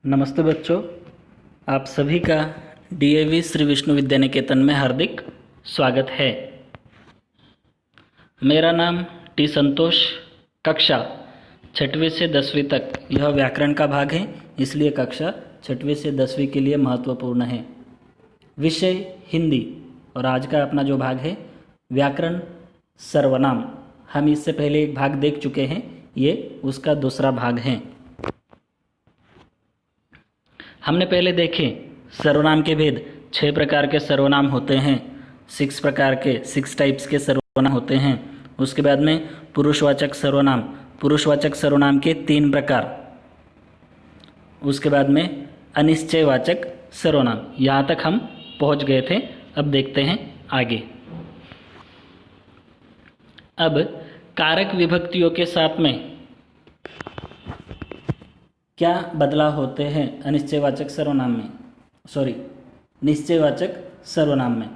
नमस्ते बच्चों, आप सभी का डीएवी श्री विष्णु विद्या निकेतन में हार्दिक स्वागत है। मेरा नाम टी संतोष। कक्षा 6वीं से 10वीं तक यह व्याकरण का भाग है, इसलिए कक्षा 6वीं से 10वीं के लिए महत्वपूर्ण है। विषय हिंदी और आज का अपना जो भाग है व्याकरण सर्वनाम। हम इससे पहले एक भाग देख चुके हैं, ये उसका दूसरा भाग है। हमने पहले देखे सर्वनाम के भेद। 6 प्रकार के सर्वनाम होते हैं, 6 टाइप्स के सर्वनाम होते हैं। उसके बाद में पुरुषवाचक सर्वनाम, पुरुषवाचक सर्वनाम के 3 प्रकार। उसके बाद में अनिश्चयवाचक सर्वनाम। यहाँ तक हम पहुँच गए थे। अब देखते हैं आगे। अब कारक विभक्तियों के साथ में क्या बदलाव होते हैं अनिश्चयवाचक सर्वनाम में, निश्चयवाचक सर्वनाम में।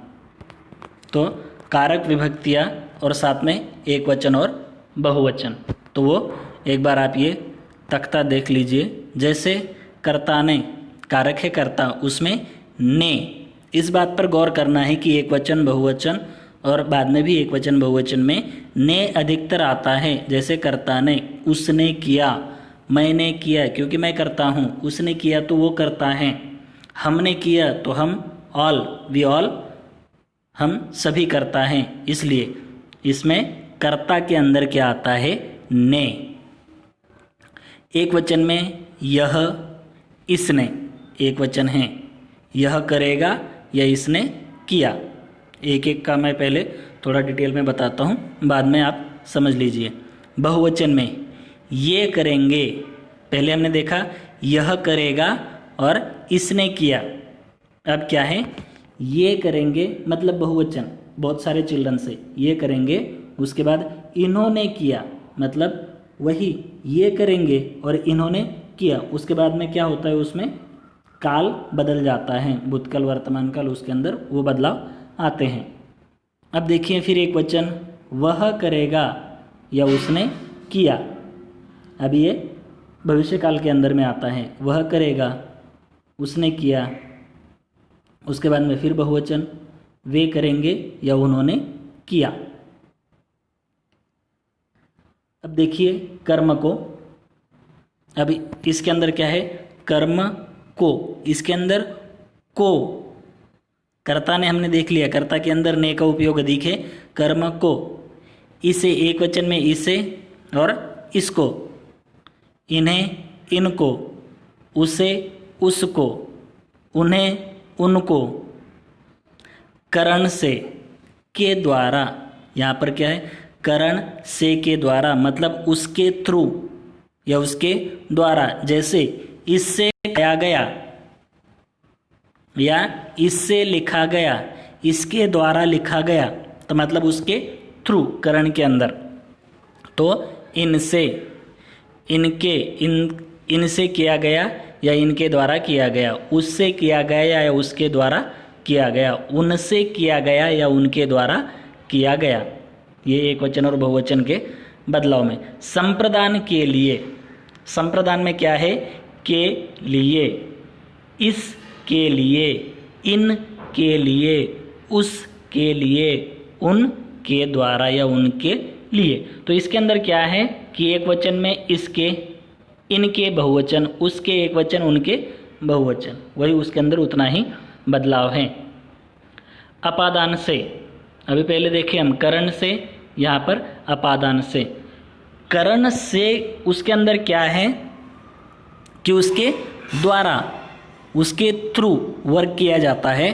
तो कारक विभक्तियाँ और साथ में एक वचन और बहुवचन। तो वो एक बार आप ये तख्ता देख लीजिए। जैसे कर्ता ने, कारक है कर्ता, उसमें ने, इस बात पर गौर करना है कि एक वचन बहुवचन और बाद में भी एक वचन बहुवचन में ने अधिकतर आता है। जैसे कर्ता ने, उसने किया, मैंने किया क्योंकि मैं करता हूँ, उसने किया तो वो करता है, हमने किया तो हम, वी ऑल, हम सभी करता है। इसलिए इसमें कर्ता के अंदर क्या आता है, ने। एक वचन में यह, इसने, एक वचन है, यह करेगा या इसने किया। एक एक का मैं पहले थोड़ा डिटेल में बताता हूँ, बाद में आप समझ लीजिए। बहुवचन में ये करेंगे, पहले हमने देखा यह करेगा और इसने किया। अब क्या है, ये करेंगे मतलब बहुवचन, बहुत सारे चिल्ड्रन से ये करेंगे। उसके बाद इन्होंने किया मतलब वही ये करेंगे और इन्होंने किया। उसके बाद में क्या होता है, उसमें काल बदल जाता है, भूतकाल वर्तमान काल, उसके अंदर वो बदलाव आते हैं। अब देखिए फिर एक वचन, वह करेगा या उसने किया। अब ये भविष्य काल के अंदर में आता है, वह करेगा, उसने किया। उसके बाद में फिर बहुवचन, वे करेंगे या उन्होंने किया। अब देखिए कर्म को। अब इसके अंदर क्या है, कर्म को, इसके अंदर को, कर्ता ने हमने देख लिया, कर्ता के अंदर ने का उपयोग अधिक है। कर्म को, इसे, एक वचन में इसे और इसको, इन्हें इनको, उसे उसको, उन्हें उनको, करण से, के द्वारा। यहाँ पर क्या है, करण से के द्वारा मतलब उसके थ्रू या उसके द्वारा। जैसे इससे खाया गया या इससे लिखा गया, इसके द्वारा लिखा गया, तो मतलब उसके थ्रू, करण के अंदर। तो इनसे, इनके, इनसे किया गया या इनके द्वारा किया गया, उससे किया गया या उसके द्वारा किया गया, उनसे किया गया या उनके द्वारा किया गया। ये एक वचन और बहुवचन के बदलाव में। संप्रदान के लिए, संप्रदान में क्या है, के लिए, इस के लिए, इन के लिए, उस के लिए, उन के द्वारा या उनके लिए। तो इसके अंदर क्या है कि एक वचन में इसके, इनके बहुवचन, उसके एक वचन, उनके बहुवचन, वही उसके अंदर उतना ही बदलाव है। अपादान से, अभी पहले देखे हम करण से, यहाँ पर अपादान से। करण से उसके अंदर क्या है कि उसके द्वारा, उसके थ्रू वर्क किया जाता है।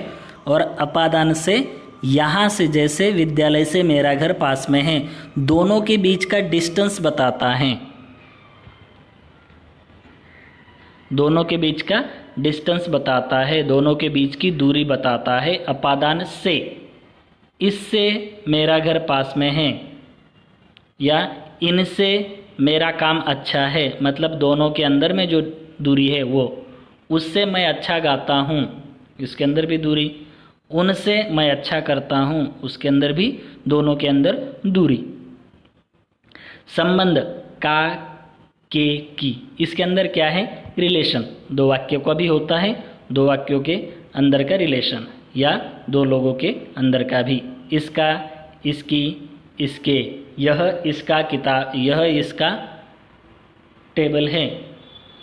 और अपादान से, यहाँ से, जैसे विद्यालय से मेरा घर पास में है, दोनों के बीच का डिस्टेंस बताता है, दोनों के बीच का डिस्टेंस बताता है, दोनों के बीच की दूरी बताता है। अपादान से, इससे मेरा घर पास में है या इनसे मेरा काम अच्छा है, मतलब दोनों के अंदर में जो दूरी है वो। उससे मैं अच्छा गाता हूँ, इसके अंदर भी दूरी। उनसे मैं अच्छा करता हूँ, उसके अंदर भी, दोनों के अंदर दूरी। संबंध का, के, की, इसके अंदर क्या है, रिलेशन, दो वाक्यों का भी होता है, दो वाक्यों के अंदर का रिलेशन या दो लोगों के अंदर का भी। इसका, इसकी, इसके, यह इसका किताब, यह इसका टेबल है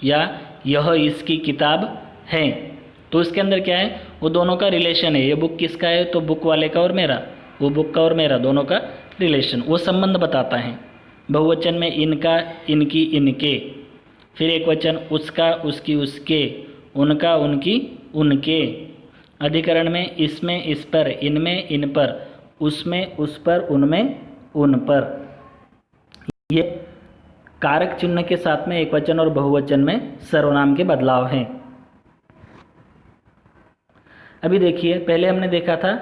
या यह इसकी किताब है, तो इसके अंदर क्या है, वो दोनों का रिलेशन है। ये बुक किसका है, तो बुक वाले का और मेरा, वो बुक का और मेरा दोनों का रिलेशन, वो संबंध बताता है। बहुवचन में इनका, इनकी, इनके, फिर एक वचन उसका, उसकी, उसके, उनका, उनकी, उनके। अधिकरण में इसमें, इस पर, इनमें, इन पर, उसमें, उस पर, उनमें, उन पर। ये कारक चिन्ह के साथ में एक वचन और बहुवचन में सर्वनाम के बदलाव हैं। अभी देखिए, पहले हमने देखा था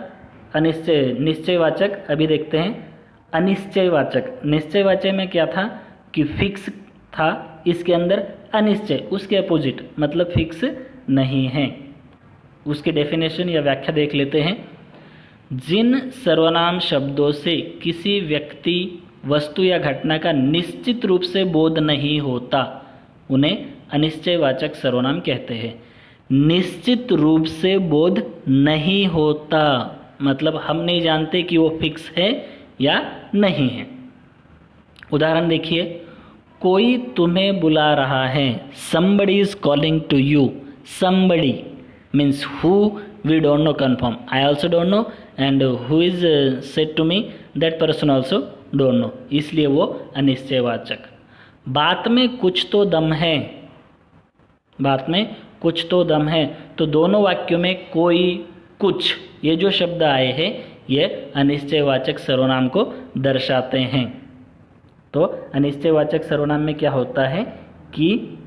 अनिश्चय, निश्चयवाचक, अभी देखते हैं अनिश्चयवाचक। निश्चयवाचक में क्या था कि फिक्स था, इसके अंदर अनिश्चय, उसके अपोजिट मतलब फिक्स नहीं है। उसके डेफिनेशन या व्याख्या देख लेते हैं। जिन सर्वनाम शब्दों से किसी व्यक्ति, वस्तु या घटना का निश्चित रूप से बोध नहीं होता, उन्हें अनिश्चयवाचक सर्वनाम कहते हैं। निश्चित रूप से बोध नहीं होता मतलब हम नहीं जानते कि वो फिक्स है या नहीं है। उदाहरण देखिए, कोई तुम्हें बुला रहा है, somebody is calling to you। somebody means who we don't know confirm, I also don't know, and who is said to me, that person also don't know, इसलिए वो अनिश्चयवाचक। बात में कुछ तो दम है, बात में कुछ तो दम है, तो दोनों वाक्यों में कोई, कुछ, ये जो शब्द आए हैं ये अनिश्चयवाचक सर्वनाम को दर्शाते हैं। तो अनिश्चयवाचक सर्वनाम में क्या होता है कि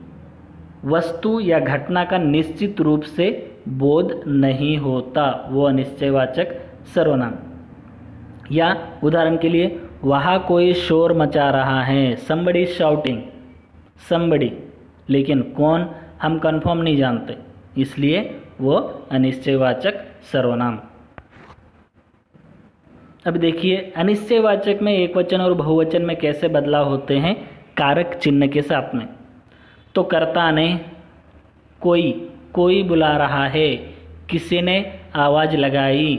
वस्तु या घटना का निश्चित रूप से बोध नहीं होता, वो अनिश्चयवाचक सर्वनाम। या उदाहरण के लिए, वहाँ कोई शोर मचा रहा है, somebody is shouting, somebody, लेकिन कौन हम कंफर्म नहीं जानते, इसलिए वो अनिश्चयवाचक सर्वनाम। अब देखिए, अनिश्चयवाचक में एक वचन और बहुवचन में कैसे बदलाव होते हैं कारक चिन्ह के साथ में। तो कर्ता ने, कोई बुला रहा है, किसी ने आवाज़ लगाई,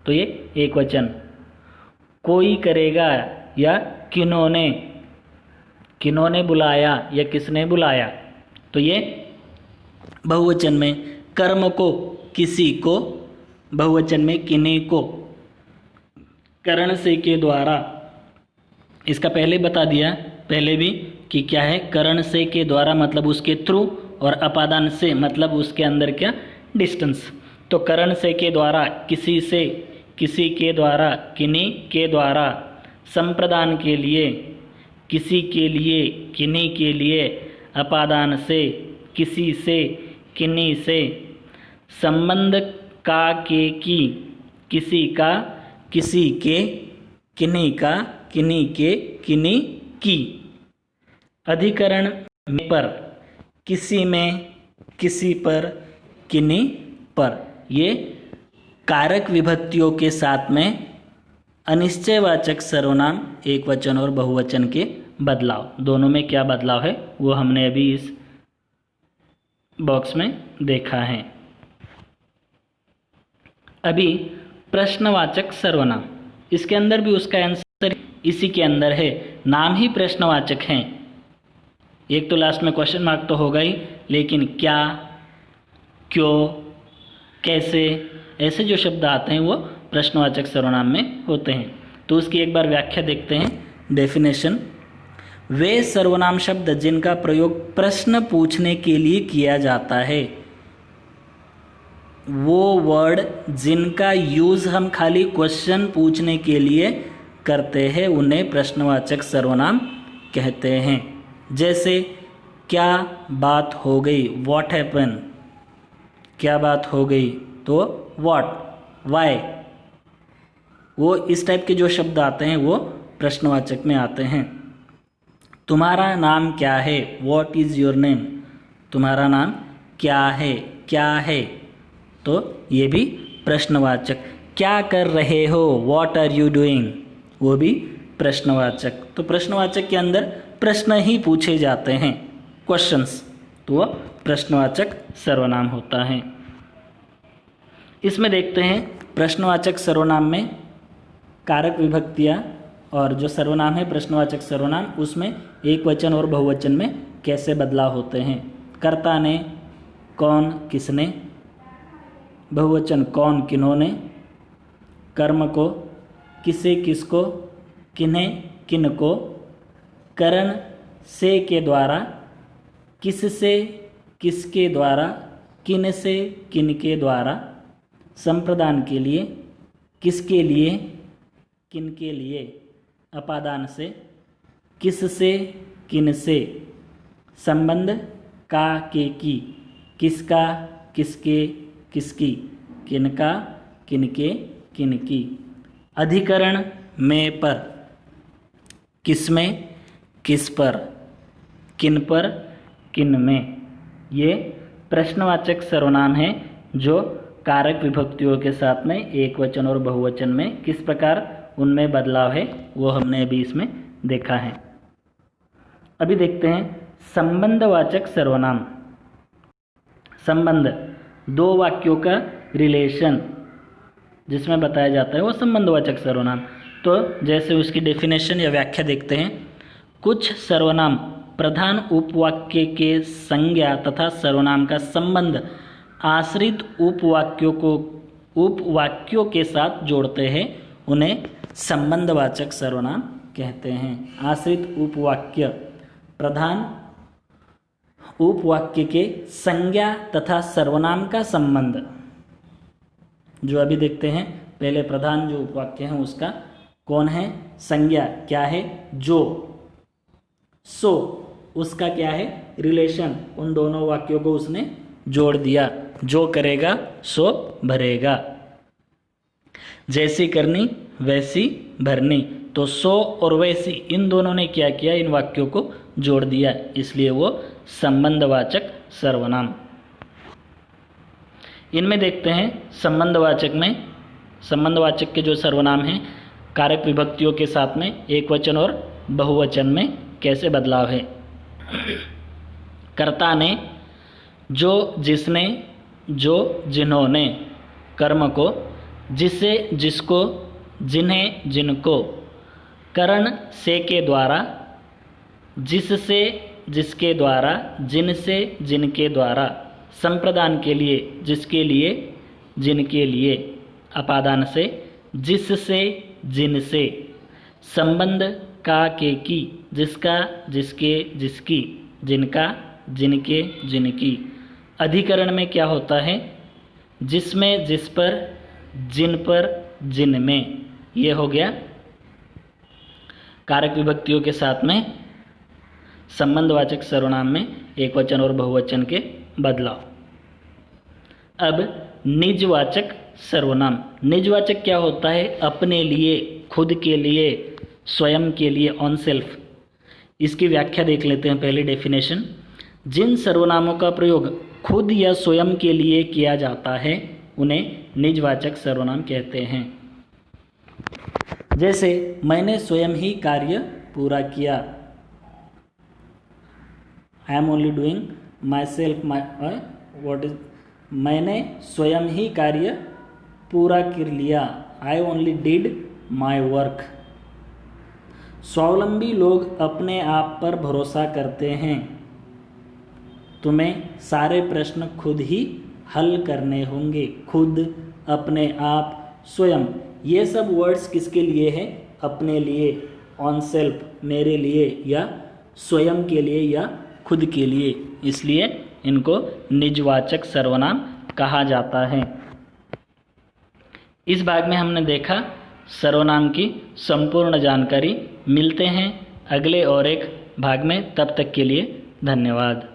तो ये एक वचन। कोई करेगा या किन्होंने बुलाया या किसने बुलाया, तो ये बहुवचन में। कर्म को, किसी को, बहुवचन में किन्हीं को। करण से के द्वारा, इसका पहले बता दिया पहले भी कि क्या है, करण से के द्वारा मतलब उसके थ्रू, और अपादान से मतलब उसके अंदर क्या, डिस्टेंस। तो करण से के द्वारा किसी से, किसी के द्वारा किन्हीं के द्वारा। संप्रदान के लिए, किसी के लिए, किन्हीं के लिए। अपादान से, किसी से, किन्हीं से। संबंध का, के, की, किसी का, किसी के, किन्हीं का, किन्हीं के, किन्हीं की। अधिकरण में पर, किसी में, किसी पर, किन्हीं पर। ये कारक विभक्तियों के साथ में अनिश्चयवाचक सर्वनाम एक वचन और बहुवचन के बदलाव, दोनों में क्या बदलाव है वो हमने अभी इस बॉक्स में देखा है। अभी प्रश्नवाचक सर्वनाम, इसके अंदर भी उसका आंसर इसी के अंदर है। नाम ही प्रश्नवाचक हैं। एक तो लास्ट में क्वेश्चन मार्क तो होगा ही, लेकिन क्या, क्यों, कैसे, ऐसे जो शब्द आते हैं वो प्रश्नवाचक सर्वनाम में होते हैं। तो उसकी एक बार व्याख्या देखते हैं, डेफिनेशन। वे सर्वनाम शब्द जिनका प्रयोग प्रश्न पूछने के लिए किया जाता है, वो वर्ड जिनका यूज़ हम खाली क्वेश्चन पूछने के लिए करते हैं, उन्हें प्रश्नवाचक सर्वनाम कहते हैं। जैसे क्या बात हो गई, व्हाट हैपन, क्या बात हो गई, तो व्हाट, वाई, वो इस टाइप के जो शब्द आते हैं वो प्रश्नवाचक में आते हैं। तुम्हारा नाम क्या है, व्हाट इज़ योर नेम, तुम्हारा नाम क्या है, तो ये भी प्रश्नवाचक। क्या कर रहे हो, व्हाट आर यू डूइंग, वो भी प्रश्नवाचक। तो प्रश्नवाचक के अंदर प्रश्न ही पूछे जाते हैं, क्वेश्चंस, तो वह प्रश्नवाचक सर्वनाम होता है। इसमें देखते हैं प्रश्नवाचक सर्वनाम में कारक विभक्तियाँ और जो सर्वनाम है प्रश्नवाचक सर्वनाम उसमें एक वचन और बहुवचन में कैसे बदलाव होते हैं। कर्ता ने, कौन किसने, बहुवचन कौन किन्होंने, कर्म को, किसे किसको, किन्हें किनको, करण से के द्वारा, किससे किसके द्वारा, किन से किनके द्वारा, संप्रदान के लिए, किसके लिए किनके लिए, अपादान से, किससे किनसे, संबंध का के की, किसका किसके किसकी, किनका किनके किनकी, अधिकरण में पर, किसमें किस पर, किन पर किन में। ये प्रश्नवाचक सर्वनाम हैं जो कारक विभक्तियों के साथ में एक वचन और बहुवचन में किस प्रकार उनमें बदलाव है वो हमने अभी इसमें देखा है। अभी देखते हैं संबंधवाचक सर्वनाम। संबंध, दो वाक्यों का रिलेशन जिसमें बताया जाता है वो संबंधवाचक सर्वनाम। तो जैसे उसकी डेफिनेशन या व्याख्या देखते हैं। कुछ सर्वनाम प्रधान उपवाक्य के संज्ञा तथा सर्वनाम का संबंध आश्रित उपवाक्यों के साथ जोड़ते हैं, उन्हें संबंधवाचक सर्वनाम कहते हैं। आश्रित उपवाक्य प्रधान उपवाक्य के संज्ञा तथा सर्वनाम का संबंध, जो अभी देखते हैं। पहले प्रधान जो उपवाक्य है उसका कौन है, संज्ञा क्या है, जो, सो उसका क्या है, रिलेशन। उन दोनों वाक्यों को उसने जोड़ दिया। जो करेगा सो भरेगा, जैसी करनी वैसी भरनी। तो सो और वैसी इन दोनों ने क्या किया, इन वाक्यों को जोड़ दिया, इसलिए वो संबंधवाचक सर्वनाम। इनमें देखते हैं संबंधवाचक में, संबंधवाचक के जो सर्वनाम हैं कारक विभक्तियों के साथ में एक वचन और बहुवचन में कैसे बदलाव है। कर्ता ने, जो जिसने, जो जिन्होंने, कर्म को, जिसे जिसको, जिन्हें जिनको, करण से के द्वारा, जिससे जिसके द्वारा, जिनसे जिनके द्वारा, संप्रदान के लिए, जिसके लिए जिनके लिए, अपादान से, जिससे जिनसे, संबंध का के की, जिसका जिसके जिसकी, जिनका जिनके जिनकी। अधिकरण में क्या होता है, जिसमें जिस पर, जिन पर जिन में। ये हो गया कारक विभक्तियों के साथ में संबंधवाचक सर्वनाम में एक वचन और बहुवचन के बदलाव। अब निजवाचक सर्वनाम। निजवाचक क्या होता है, अपने लिए, खुद के लिए, स्वयं के लिए, ऑन सेल्फ। इसकी व्याख्या देख लेते हैं पहले, डेफिनेशन। जिन सर्वनामों का प्रयोग खुद या स्वयं के लिए किया जाता है उन्हें निजवाचक सर्वनाम कहते हैं। जैसे मैंने स्वयं ही कार्य पूरा किया, I am only doing my self what is, मैंने स्वयं ही कार्य पूरा कर लिया, I only did my work. स्वावलंबी लोग अपने आप पर भरोसा करते हैं, तुम्हें सारे प्रश्न खुद ही हल करने होंगे। खुद, अपने आप, स्वयं, ये सब वर्ड्स किसके लिए है, अपने लिए, ऑन सेल्फ, मेरे लिए, या स्वयं के लिए या खुद के लिए, इसलिए इनको निजवाचक सर्वनाम कहा जाता है। इस भाग में हमने देखा सर्वनाम की संपूर्ण जानकारी। मिलते हैं अगले और एक भाग में, तब तक के लिए धन्यवाद।